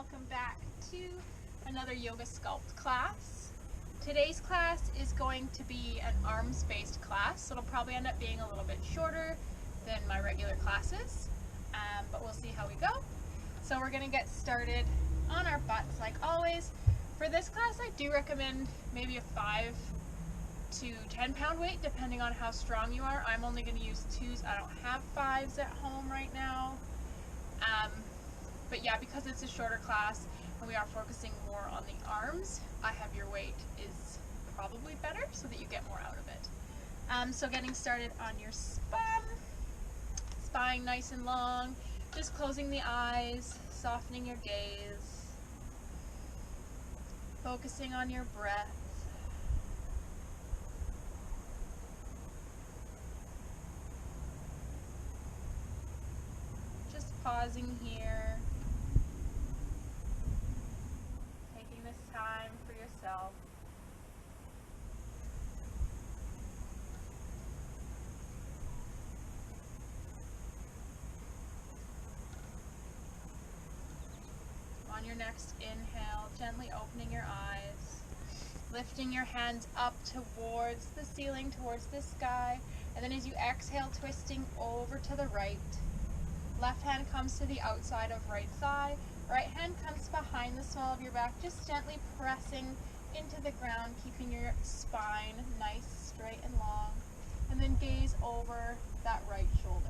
welcome back to another Yoga Sculpt class. Today's class is going to be an arms-based class, so it'll probably end up being a little bit shorter than my regular classes, but we'll see how we go. So we're going to get started on our butts like always. For this class, I do recommend maybe a 5 to 10 pound weight depending on how strong you are. I'm only going to use 2s. I don't have 5s at home right now. But yeah, because it's a shorter class and we are focusing more on the arms, I have your weight is probably better so that you get more out of it. So getting started on your spine nice and long, just closing the eyes, softening your gaze, focusing on your breath. Just pausing here. Taking this time for yourself. On your next inhale, gently opening your eyes, lifting your hands up towards the ceiling, towards the sky, and then as you exhale, twisting over to the right. Left hand comes to the outside of right thigh. Right hand comes behind the small of your back, just gently pressing into the ground, keeping your spine nice, straight and long. And then gaze over that right shoulder.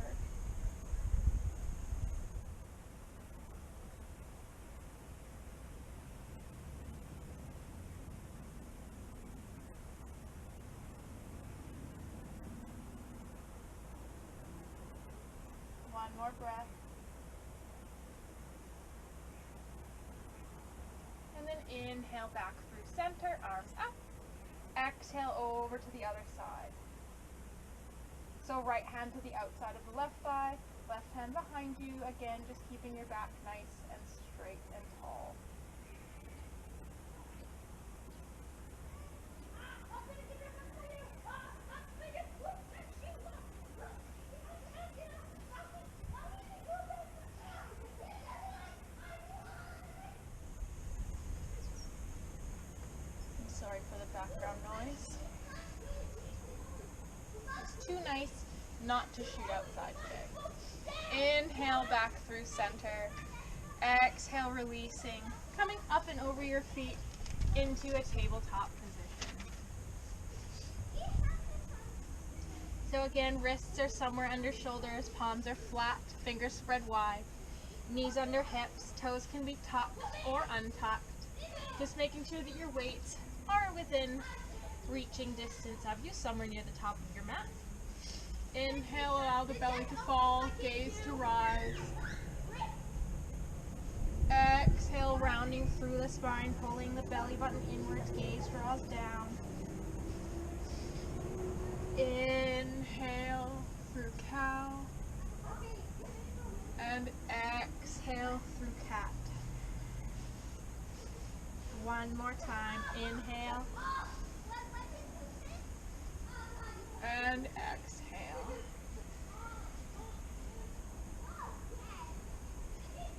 One more breath. And then inhale back through center, arms up. Exhale over to the other side. So right hand to the outside of the left thigh, left hand behind you. Again, just keeping your back nice and straight and tall. Sorry for the background noise. It's too nice not to shoot outside today. Inhale back through center. Exhale, releasing. Coming up and over your feet into a tabletop position. So again, wrists are somewhere under shoulders, palms are flat, fingers spread wide. Knees under hips, toes can be tucked or untucked. Just making sure that your weights are within reaching distance of you, somewhere near the top of your mat. Inhale, allow the belly to fall, gaze to rise. Exhale, rounding through the spine, pulling the belly button inwards, gaze draws down. Inhale through cow. And exhale through cat. One more time. Inhale. And exhale.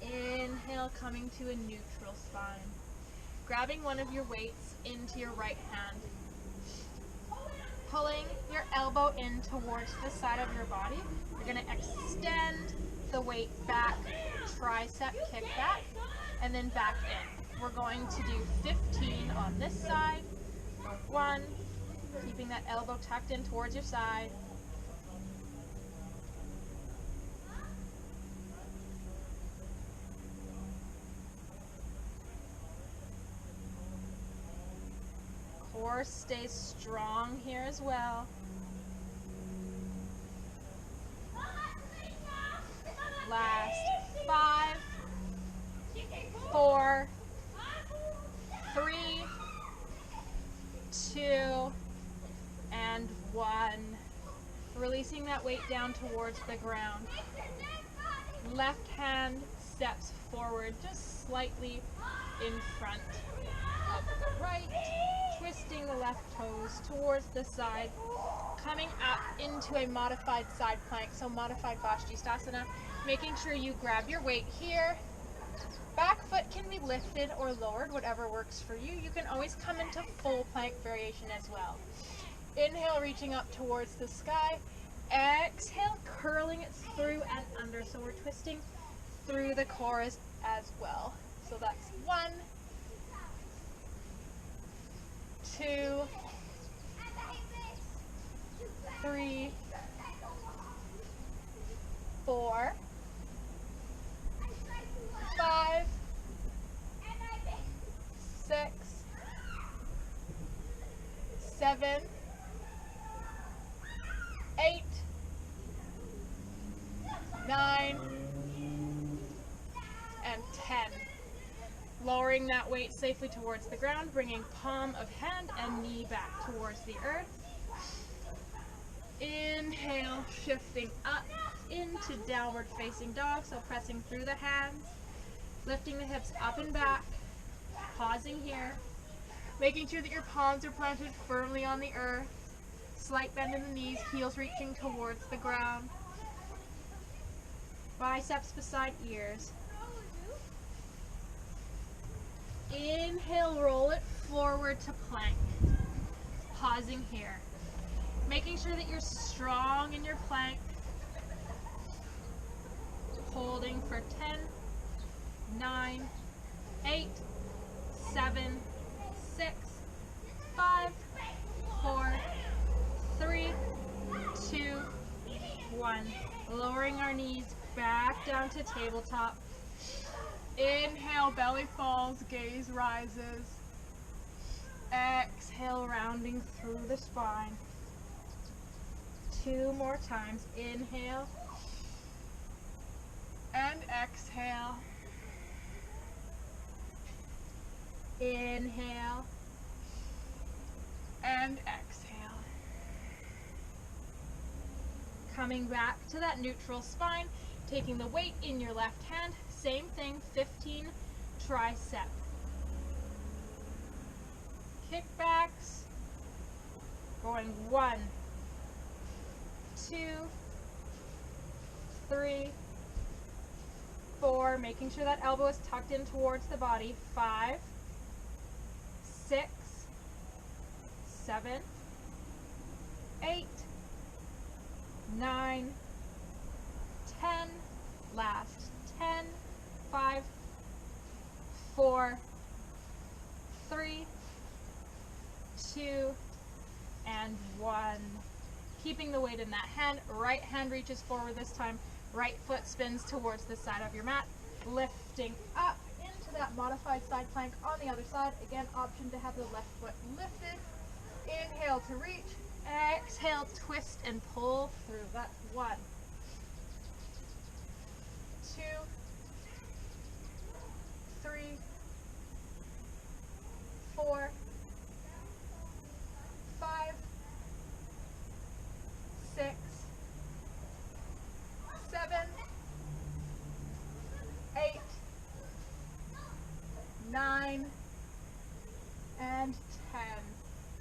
Inhale, coming to a neutral spine. Grabbing one of your weights into your right hand. Pulling your elbow in towards the side of your body. You're going to extend the weight back, tricep kick back, and then back in. We're going to do 15 on this side. 1, keeping that elbow tucked in towards your side. 4, stay strong here as well. Last 5, 4, 3, 2, and 1. Releasing that weight down towards the ground. Left hand steps forward, just slightly in front of the right. Twisting the left toes towards the side. Coming up into a modified side plank, so modified Vajrayasana. Making sure you grab your weight here. Back foot can be lifted or lowered, whatever works for you. You can always come into full plank variation as well. Inhale, reaching up towards the sky. Exhale, curling it through and under. So we're twisting through the core as well. So that's 1, 2, 3, 4, 5, 6, 7, 8, 9, and 10. Lowering that weight safely towards the ground, bringing palm of hand and knee back towards the earth. Inhale, shifting up into downward facing dog, so pressing through the hands, lifting the hips up and back, pausing here, making sure that your palms are planted firmly on the earth, slight bend in the knees, heels reaching towards the ground, biceps beside ears. Inhale, roll it forward to plank, pausing here, making sure that you're strong in your plank, holding for 10, 9, 8, 7, 6, 5, 4, 3, 2, 1. Lowering our knees back down to tabletop. Inhale, belly falls, gaze rises. Exhale, rounding through the spine. 2 more times. Inhale and exhale. Inhale and exhale. Coming back to that neutral spine, taking the weight in your left hand. Same thing, 15 tricep. Kickbacks. Going 1, 2, 3, 4. Making sure that elbow is tucked in towards the body. 5, 6, 7, 8, 9, 10. Last. 10, 5, 4, 3, 2, and 1. Keeping the weight in that hand. Right hand reaches forward this time. Right foot spins towards the side of your mat. Lifting up into that modified side plank on the other side. Again, option to have the left foot lifted. Inhale to reach. Exhale, twist and pull through. That's 1, 2, 3, 4, 5, 6, 7, 8, 9, and 10.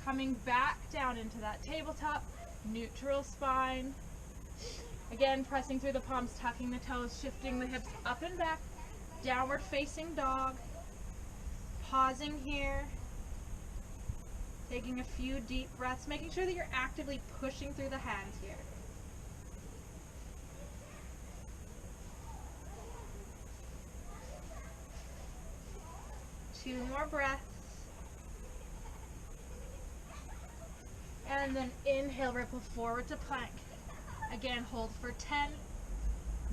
Coming back down into that tabletop, neutral spine. Again, pressing through the palms, tucking the toes, shifting the hips up and back, downward facing dog. Pausing here, taking a few deep breaths, making sure that you're actively pushing through the hands here. Two more breaths. And then inhale, ripple forward to plank. Again, hold for 10,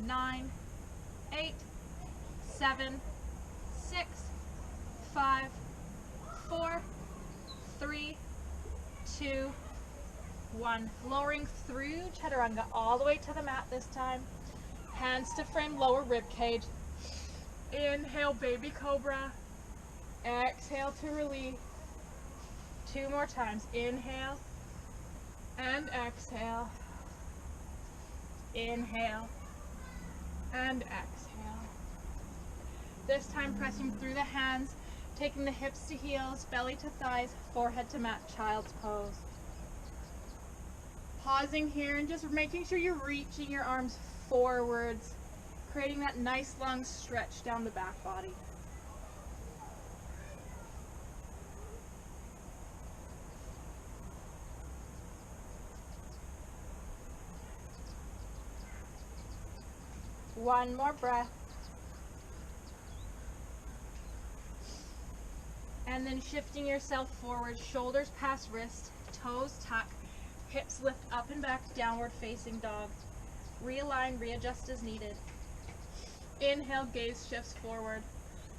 9, 8, 7, 6, 5, 4, 3, 2, 1. Lowering through chaturanga all the way to the mat this time. Hands to frame lower rib cage. Inhale, baby cobra. Exhale to release. 2 more times. Inhale and exhale. Inhale and exhale. This time pressing through the hands, taking the hips to heels, belly to thighs, forehead to mat, child's pose. Pausing here and just making sure you're reaching your arms forwards, creating that nice long stretch down the back body. One more breath. And then shifting yourself forward, shoulders past wrist, toes tuck, hips lift up and back, downward facing dog. Realign, readjust as needed. Inhale, gaze shifts forward.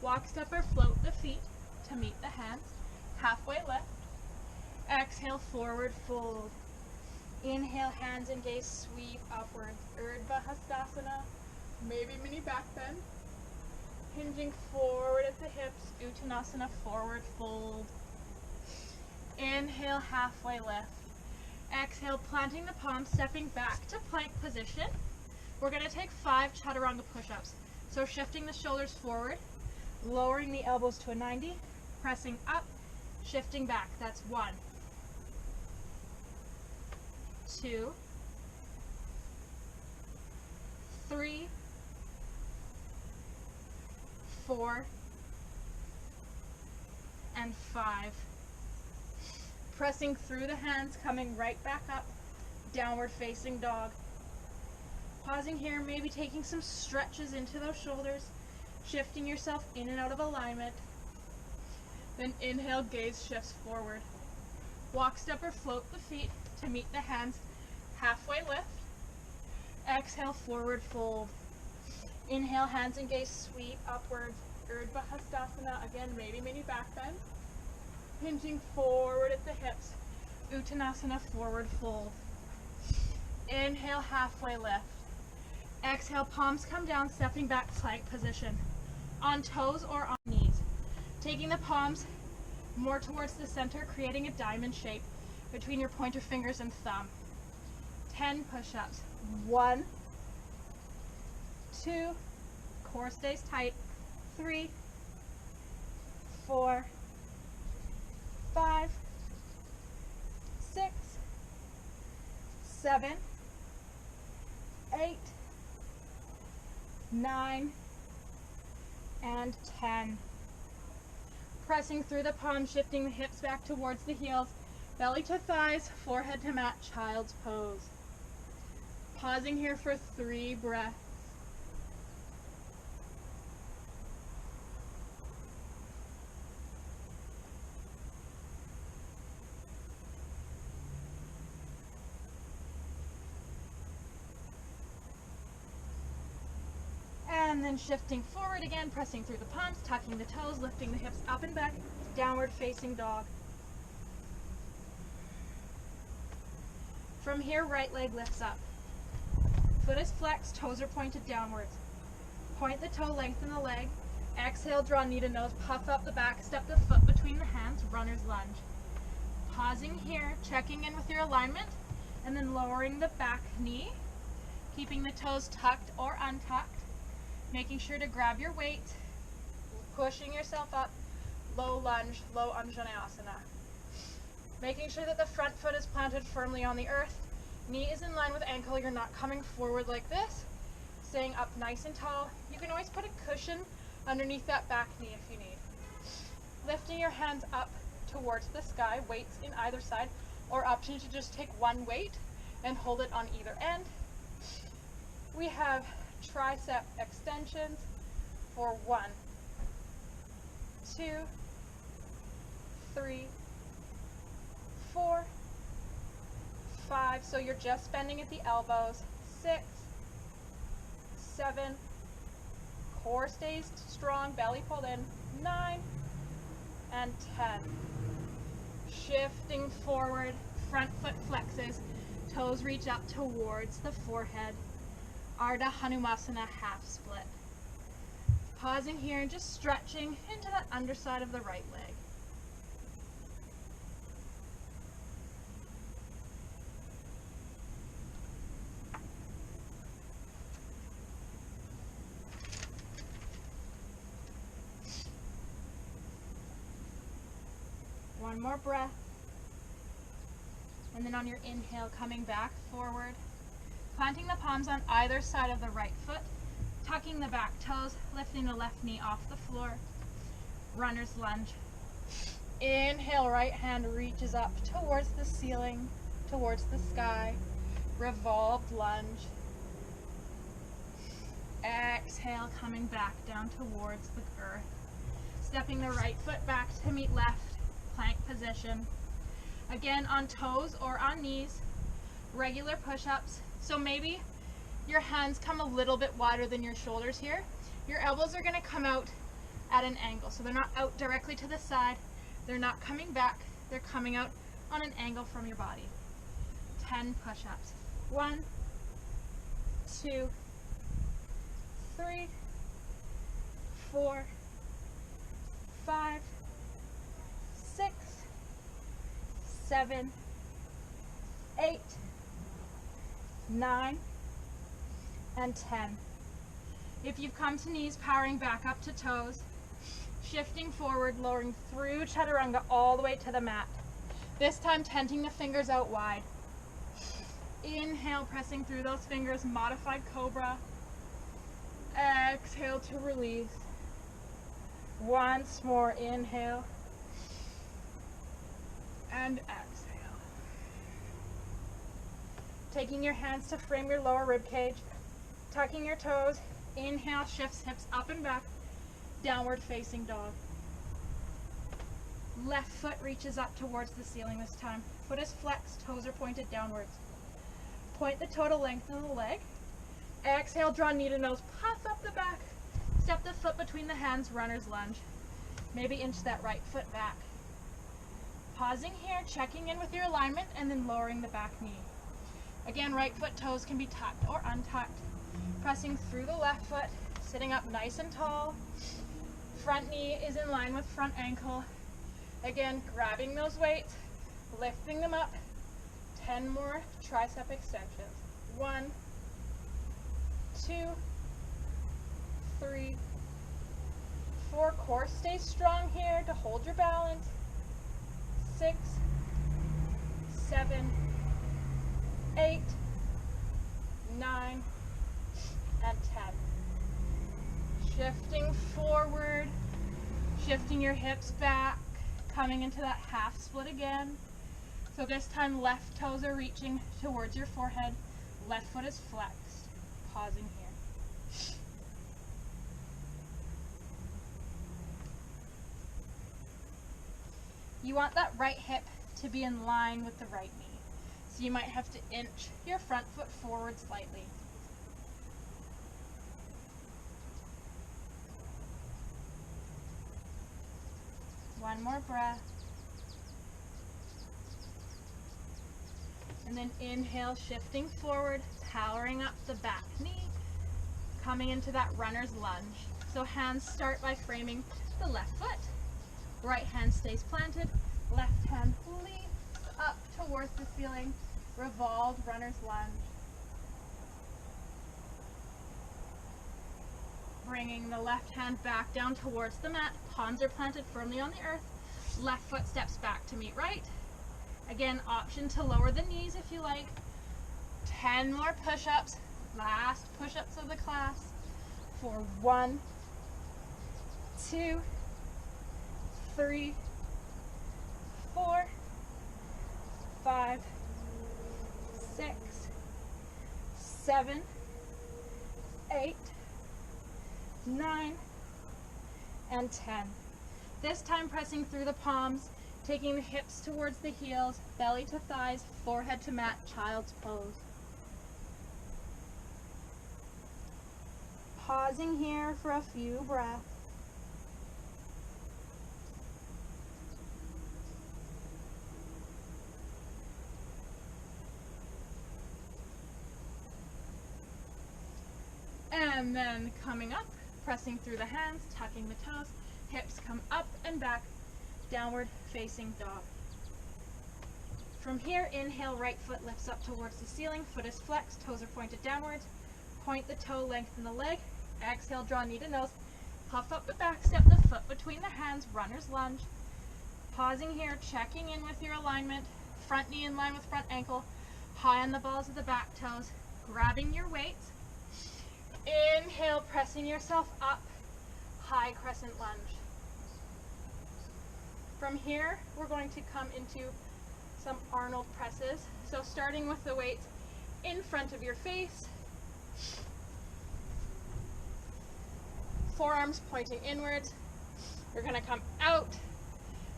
Walk, step, or float the feet to meet the hands. Halfway lift. Exhale, forward fold. Inhale, hands and gaze sweep upward. Urdhva Hastasana, maybe mini back bend. Hinging forward at the hips, Uttanasana, forward fold. Inhale, halfway lift. Exhale, planting the palms, stepping back to plank position. We're going to take 5 chaturanga push-ups. So shifting the shoulders forward, lowering the elbows to a 90, pressing up, shifting back. That's 1, 2, 3, 4, and 5. Pressing through the hands, coming right back up, downward facing dog. Pausing here, maybe taking some stretches into those shoulders, shifting yourself in and out of alignment. Then inhale, gaze shifts forward. Walk, step, or float the feet to meet the hands. Halfway lift. Exhale, forward fold. Inhale, hands and gaze sweep upwards. Urdhva Hastasana, again, maybe mini back bend. Hinging forward at the hips. Uttanasana, forward fold. Inhale, halfway lift. Exhale, palms come down, stepping back, plank position. On toes or on knees. Taking the palms more towards the center, creating a diamond shape between your pointer fingers and thumb. 10 push-ups. 1, 2, core stays tight. 3, 4, 5, 6, 7, 8, 9, and 10. Pressing through the palms, shifting the hips back towards the heels, belly to thighs, forehead to mat, child's pose. Pausing here for 3 breaths. And then shifting forward again, pressing through the palms, tucking the toes, lifting the hips up and back, downward facing dog. From here, right leg lifts up. Foot is flexed, toes are pointed downwards. Point the toe, lengthen the leg. Exhale, draw knee to nose, puff up the back, step the foot between the hands, runner's lunge. Pausing here, checking in with your alignment, and then lowering the back knee, keeping the toes tucked or untucked. Making sure to grab your weight, pushing yourself up, low lunge, low Anjaneyasana. Making sure that the front foot is planted firmly on the earth, knee is in line with ankle, you're not coming forward like this, staying up nice and tall. You can always put a cushion underneath that back knee if you need. Lifting your hands up towards the sky, weights in either side, or option to just take one weight and hold it on either end. We have tricep extensions for 1, 2, 3, 4, 5. So you're just bending at the elbows. 6, 7. Core stays strong, belly pulled in. 9 and 10. Shifting forward, front foot flexes, toes reach up towards the forehead. Ardha Hanumasana, half split. Pausing here and just stretching into that underside of the right leg. One more breath. And then on your inhale, coming back forward. Planting the palms on either side of the right foot, tucking the back toes, lifting the left knee off the floor. Runner's lunge. Inhale, right hand reaches up towards the ceiling, towards the sky. Revolved lunge. Exhale, coming back down towards the earth. Stepping the right foot back to meet left, plank position. Again, on toes or on knees, regular push-ups. So maybe your hands come a little bit wider than your shoulders here. Your elbows are gonna come out at an angle. So they're not out directly to the side. They're not coming back. They're coming out on an angle from your body. 10 push-ups. 1, 2, 3, 4, 5, 6, 7, 8, 9, and 10. If you've come to knees, powering back up to toes, shifting forward, lowering through chaturanga all the way to the mat. This time tenting the fingers out wide. Inhale, pressing through those fingers, modified cobra. Exhale to release. Once more, inhale. And exhale. Taking your hands to frame your lower rib cage. Tucking your toes. Inhale, shifts hips up and back. Downward facing dog. Left foot reaches up towards the ceiling this time. Foot is flexed, toes are pointed downwards. Point the toe to lengthen the leg. Exhale, draw knee to nose, puff up the back. Step the foot between the hands, runner's lunge. Maybe inch that right foot back. Pausing here, checking in with your alignment, and then lowering the back knee. Again, right foot toes can be tucked or untucked. Pressing through the left foot, sitting up nice and tall. Front knee is in line with front ankle. Again, grabbing those weights, lifting them up. 10 more tricep extensions. 1, 2, 3, 4. Core stays strong here to hold your balance. 6, 7, 8, 9, and 10. Shifting forward, shifting your hips back, coming into that half split again. So this time left toes are reaching towards your forehead, left foot is flexed. Pausing here. You want that right hip to be in line with the right knee. So you might have to inch your front foot forward slightly. One more breath. And then inhale, shifting forward, powering up the back knee, coming into that runner's lunge. So hands start by framing the left foot. Right hand stays planted, left hand leaps up towards the ceiling, revolved runner's lunge. Bringing the left hand back down towards the mat, palms are planted firmly on the earth, left foot steps back to meet right. Again, option to lower the knees if you like. 10 more push-ups, last push-ups of the class for 1, 2, 3, 4, 5, 6, 7, 8, 9, and 10. This time pressing through the palms, taking the hips towards the heels, belly to thighs, forehead to mat, child's pose. Pausing here for a few breaths. And then coming up, pressing through the hands, tucking the toes, hips come up and back, downward facing dog. From here, inhale, right foot lifts up towards the ceiling, foot is flexed, toes are pointed downwards, point the toe, lengthen the leg, exhale, draw knee to nose, puff up the back, step the foot between the hands, runner's lunge. Pausing here, checking in with your alignment, front knee in line with front ankle, high on the balls of the back toes, grabbing your weights. Inhale, pressing yourself up, high crescent lunge. From here, we're going to come into some Arnold presses. So starting with the weights in front of your face, Forearms pointing inwards. We're going to come out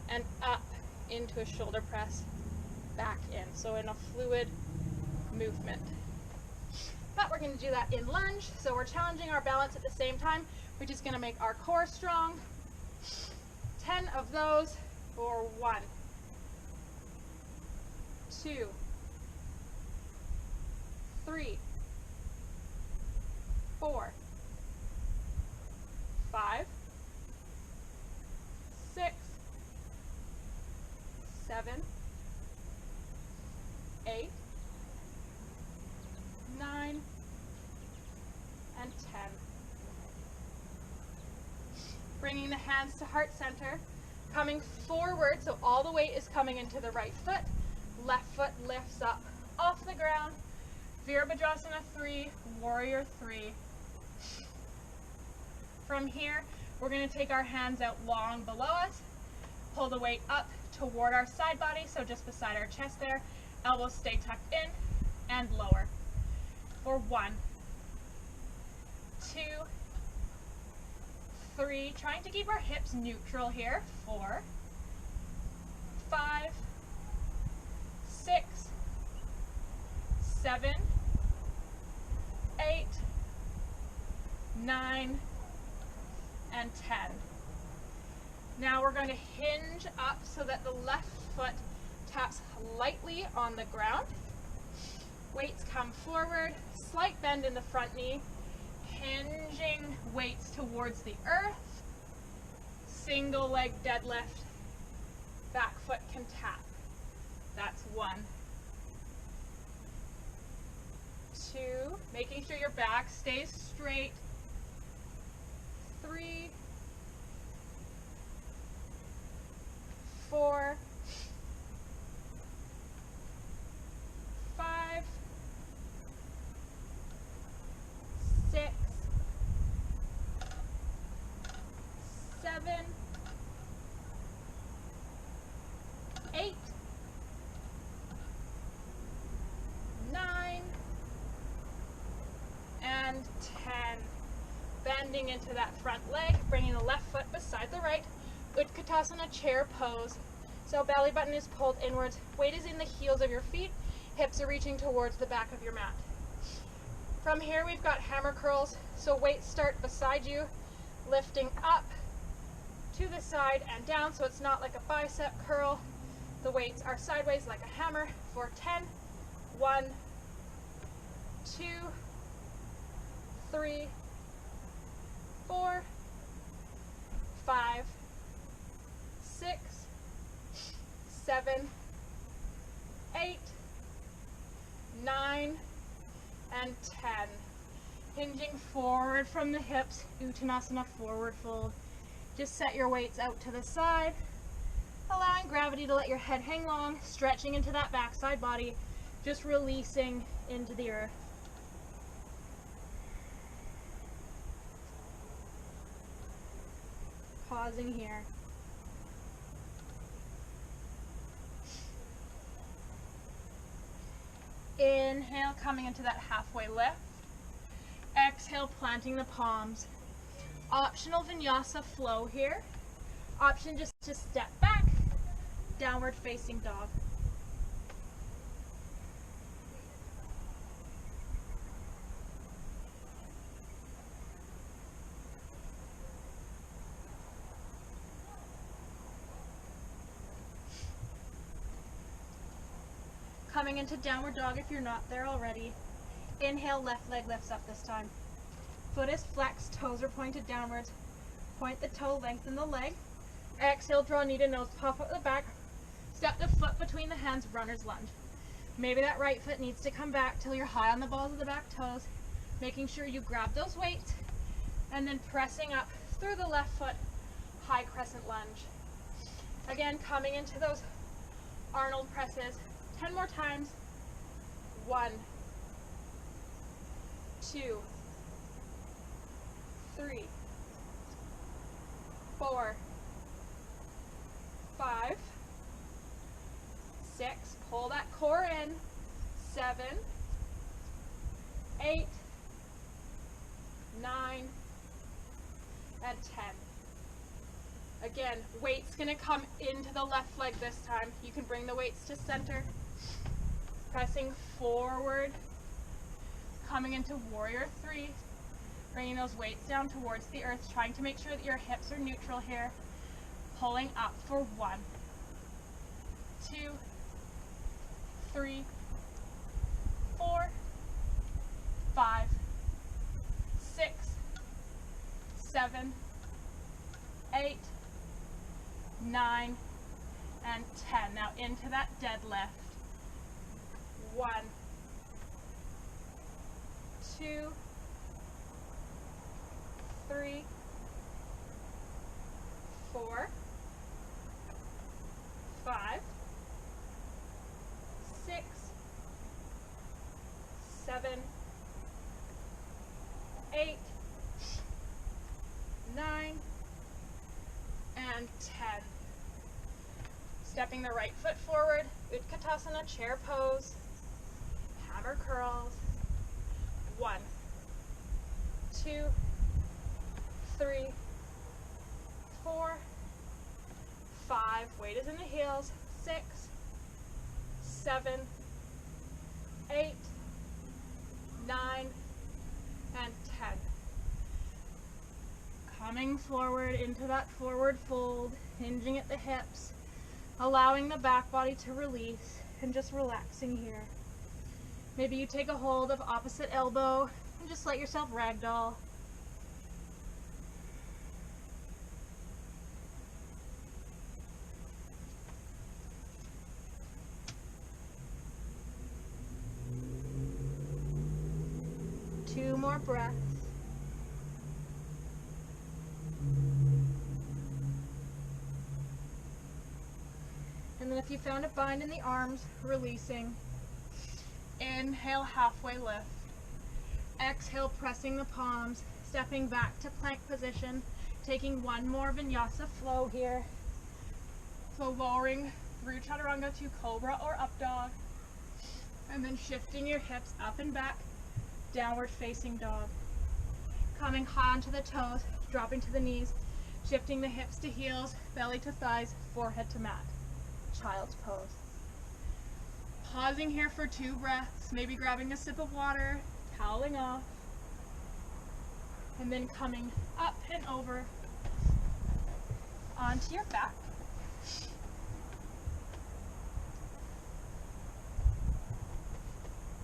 and up into a shoulder press, back in. So in a fluid movement. But we're going to do that in lunge. So we're challenging our balance at the same time, which is going to make our core strong. 10 of those for 1, 2, 3, 4, 5, 6, 7, 8, 9, and 10. Bringing the hands to heart center, coming forward, so all the weight is coming into the right foot. Left foot lifts up off the ground. Virabhadrasana 3, Warrior 3. From here, we're going to take our hands out long below us, pull the weight up toward our side body, so just beside our chest there. Elbows stay tucked in and lower. For 1, 2, 3, trying to keep our hips neutral here. 4, 5, 6, 7, 8, 9, and 10. Now we're going to hinge up so that the left foot taps lightly on the ground. Weights come forward, slight bend in the front knee, hinging weights towards the earth, single leg deadlift, back foot can tap. That's 1. 2, making sure your back stays straight. 3, 4, 5, 6, 7, 8, 9, and 10. Bending into that front leg, bringing the left foot beside the right. Utkatasana chair pose. So belly button is pulled inwards, weight is in the heels of your feet, hips are reaching towards the back of your mat. From here we've got hammer curls, so weights start beside you, lifting up to the side and down, so it's not like a bicep curl. The weights are sideways like a hammer for 10. 1, 2, 3, 4, 5, 6, 7, 8, 9, and 10. Hinging forward from the hips, Uttanasana forward fold. Just set your weights out to the side, allowing gravity to let your head hang long, stretching into that backside body, just releasing into the earth. Pausing here. Inhale, coming into that halfway lift. Exhale, planting the palms. Optional vinyasa flow here. Option just to step back, downward facing dog. Coming into downward dog if you're not there already. Inhale, left leg lifts up this time. Foot is flexed, toes are pointed downwards. Point the toe, lengthen the leg. Exhale, draw knee to nose, puff up the back. Step the foot between the hands, runner's lunge. Maybe that right foot needs to come back till you're high on the balls of the back toes. Making sure you grab those weights and then pressing up through the left foot, high crescent lunge. Again, coming into those Arnold presses. 10 more times. 1, 2, 3, 4, 5, 6. Pull that core in. 7, 8, 9, and 10. Again, weight's gonna come into the left leg this time. You can bring the weights to center, pressing forward, coming into warrior 3, bringing those weights down towards the earth, trying to make sure that your hips are neutral here, pulling up for 1, 2, 3, 4, 5, 6, 7, 8, 9, and 10. Now into that deadlift. 1, 2, 3, 4, 5, 6, 7, 8, 9, and 10. Stepping the right foot forward, Utkatasana chair pose, hammer curls. 1, 2, 3, 4, 5, weight is in the heels, 6, 7, 8, 9, and 10. Coming forward into that forward fold, hinging at the hips, allowing the back body to release, and just relaxing here. Maybe you take a hold of opposite elbow and just let yourself ragdoll. Two more breaths. And then if you found a bind in the arms, releasing. Inhale, halfway lift. Exhale, pressing the palms, stepping back to plank position, taking one more vinyasa flow here. So lowering through chaturanga to cobra or up dog. And then shifting your hips up and back, downward facing dog. Coming high onto the toes, dropping to the knees, shifting the hips to heels, belly to thighs, forehead to mat. Child's pose. Pausing here for 2 breaths, maybe grabbing a sip of water, toweling off, and then coming up and over onto your back.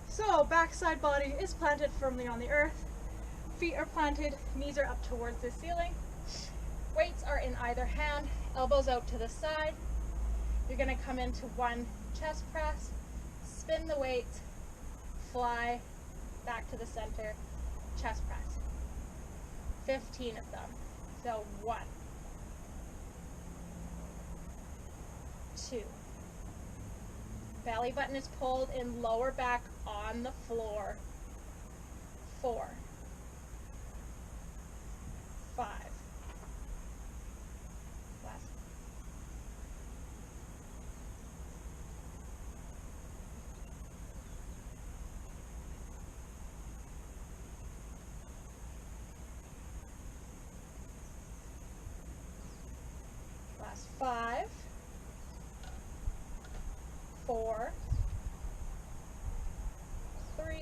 So backside body is planted firmly on the earth, feet are planted, knees are up towards the ceiling, weights are in either hand, elbows out to the side. You're going to come into 1 chest press, spin the weights, fly back to the center, chest press. 15 of them. So 1, 2. Belly button is pulled in, lower back on the floor. 4, 5. Last 5, 4, 3,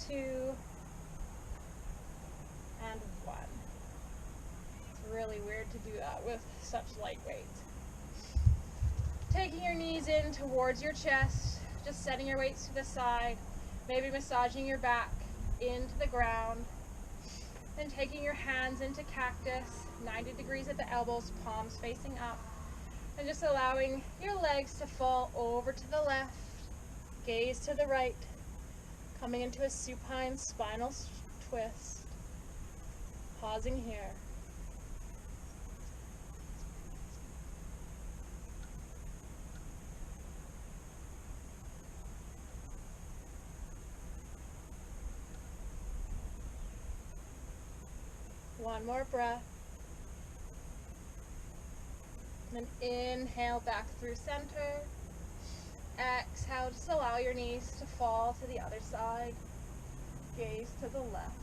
2, and 1. It's really weird to do that with such light weight. Taking your knees in towards your chest, just setting your weights to the side, maybe massaging your back into the ground. Then taking your hands into cactus, 90 degrees at the elbows, palms facing up. And just allowing your legs to fall over to the left, gaze to the right, coming into a supine spinal twist. Pausing here. One more breath. And then inhale back through center. Exhale, just allow your knees to fall to the other side. Gaze to the left.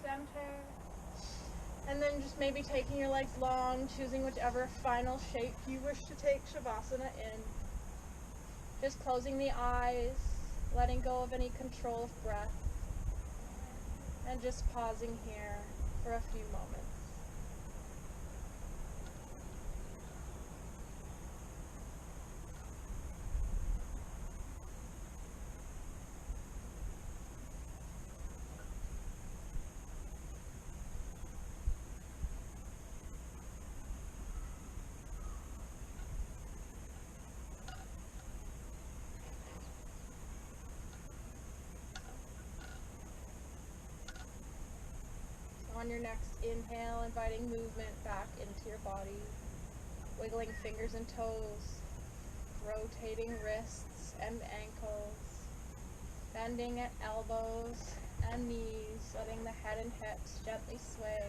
center. And then just maybe taking your legs long, choosing whichever final shape you wish to take Shavasana in. Just closing the eyes, letting go of any control of breath, and just pausing here for a few moments. On your next inhale, inviting movement back into your body, wiggling fingers and toes, rotating wrists and ankles, bending at elbows and knees, letting the head and hips gently sway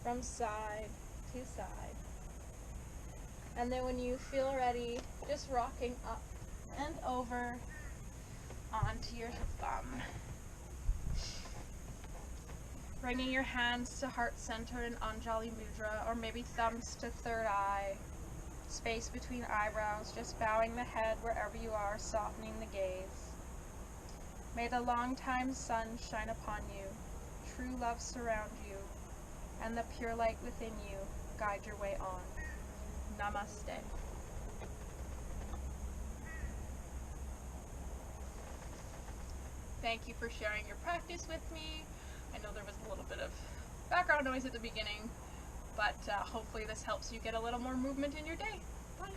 from side to side. And then when you feel ready, just rocking up and over onto your thumb. Bringing your hands to heart center in Anjali Mudra, or maybe thumbs to third eye, space between eyebrows, just bowing the head wherever you are, softening the gaze. May the long-time sun shine upon you, true love surround you, and the pure light within you guide your way on. Namaste. Thank you for sharing your practice with me. I know there was a little bit of background noise at the beginning, but hopefully this helps you get a little more movement in your day. Bye.